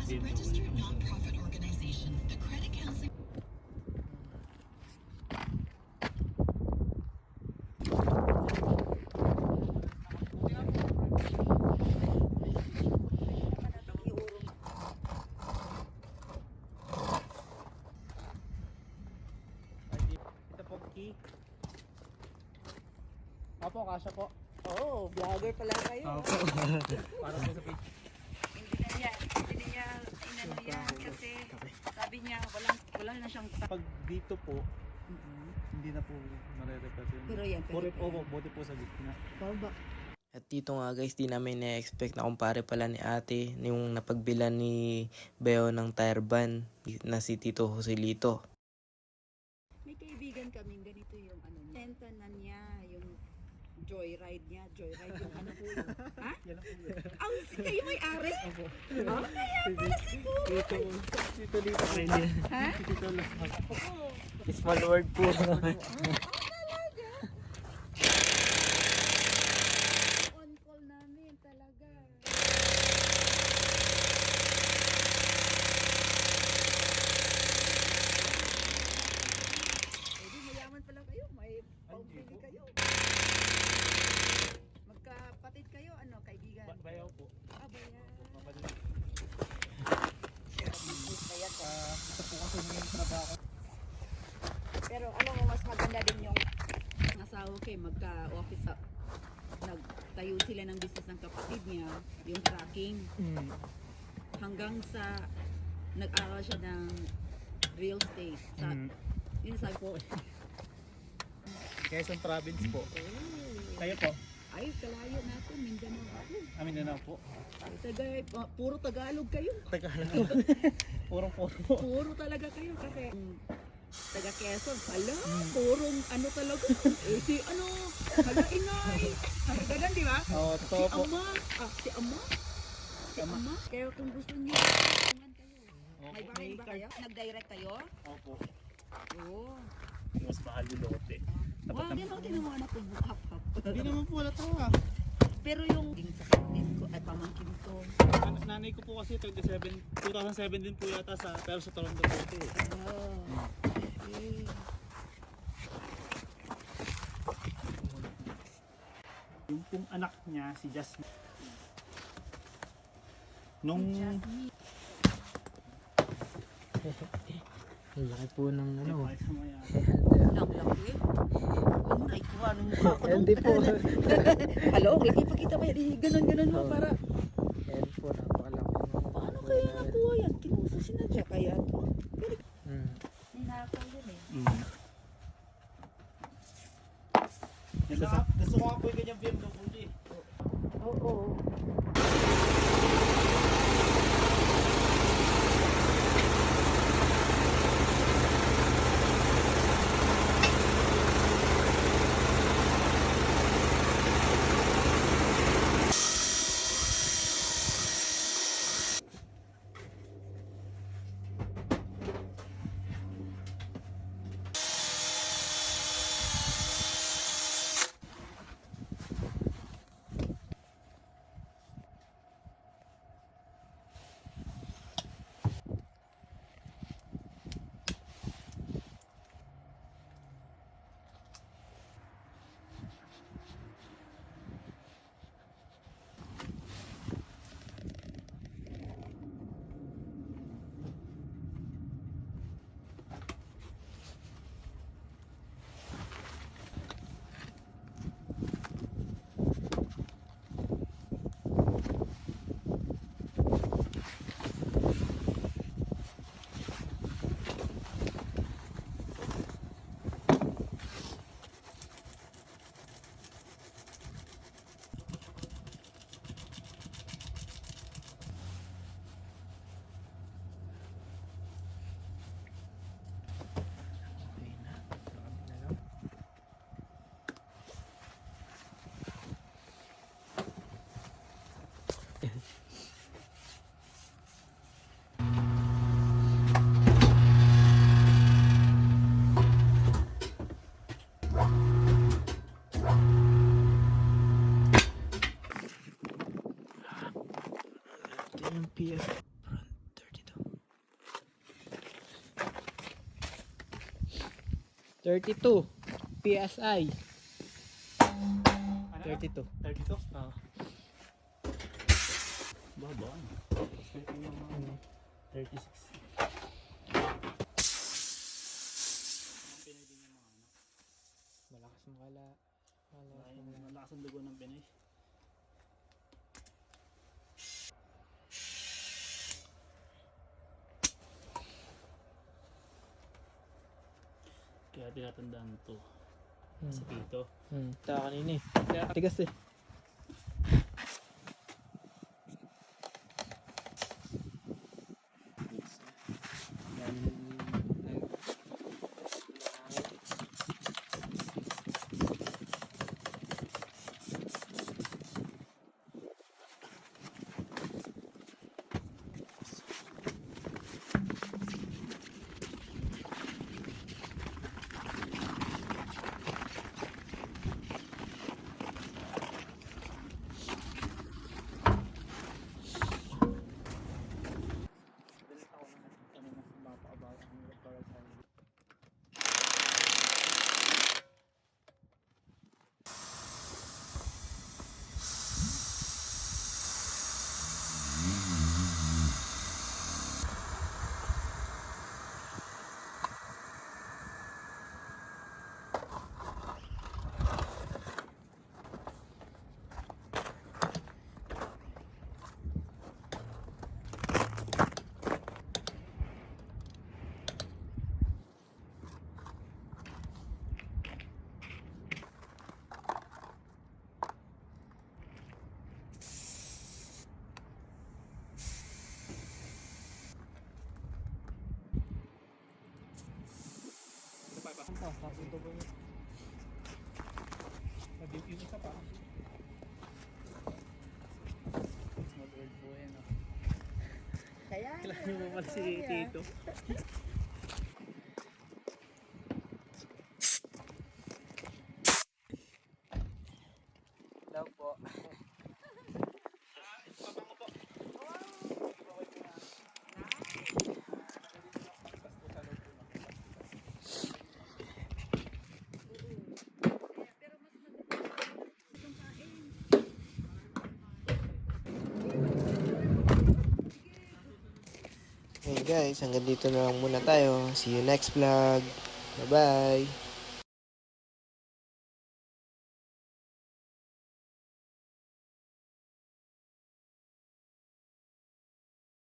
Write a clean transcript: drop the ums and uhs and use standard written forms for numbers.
As a registered non-profit organization, the credit counseling Ito po, key. Opo, kasha po. Oo, vlogger pala kayo. Opo. Para po sa page. Hindi niya inano yan kasi sabi niya wala na siyang Pag dito po, hindi na po mare-repair yun. Pero yan, Puri po, buti po sa gitna. Baba. At dito nga guys, di namin na-expect na kumpare pala ni ate yung napagbilan ni Beo ng tire van na si Tito Joselito. May kaibigan kaming ganito yung ano niya. Tentanan niya, yung joyride niya. Joyride yung ano po yun. Ha? Yan ang po yun. Ang kayo may ari? Opo. Oh, kaya pala siguro. Dito. Ha? Dito lang. Small word po. On call namin talaga. Eh di mayaman pala kayo, may pambili kayo. Magkapatid kayo, ano, kaibigan? Bayaw po. Bayan. Mamadali. Bayan ko. Ito po kasi yung trabaho. Pero alam mo, mas maganda din yung asawa ko magka-office sa nagtayo sila ng business ng kapatid niya, yung tracking. Hanggang sa nag-aral siya ng real estate. Yun sabi ko, Quezon Province po. oh, Kayo po? ay kalayo natin, Mindanao ako. Amin na po. Ay, puro Tagalog kayo. Tagalog. Puro. Puro talaga kayo kasi taga Quezon, hala, purong ano talaga. Eh, si ano, hala inay. Ganun, di ba? Oo, Si totoo po. Ama. Si Ama. Kaya kung gusto niyo, naman kayo. May bahay ba kayo? Nag-direct kayo? Opo. Oo. Mas mahal yung lote. Wow, din ako tinawa na kung hap-hap. Hindi naman po wala tawa. Pero yung sa kapatid ko at pamangkin ko, Nanay ko po kasi 2007 din po yata pero sa Toronto po ito. okay. Yung pong anak niya, si Jasmine. Nung Ang laki po ng ano. Ay, sa maya. Lang laki. Ano na ikuha ng mukha ko. Hindi po. Hello, laki pa kita ba? Ganun mo para. Yan po, napakalaki. Paano kaya nakuha yan? Kinuso sinadya kaya to? Ninakaw yun eh. Gusto ko nga po yung ganyang BMW. Oo. PF Fronter. 32 PSI. Ano? 32. 32? Ah. Baba. Ito yung mga 36. Ang Pinoy din yung mga ano. Malakas makala. Malakas ang dugo ng Pinoy. Kaya tinatandaan to sa pito. Taka kanina eh. Kaya tigas eh. Yung isa pa. Small world po yan. Kaya Kailangan mo pala si Tito. Daw po. Okay guys, hanggang dito na lang muna tayo. See you next vlog. Bye bye.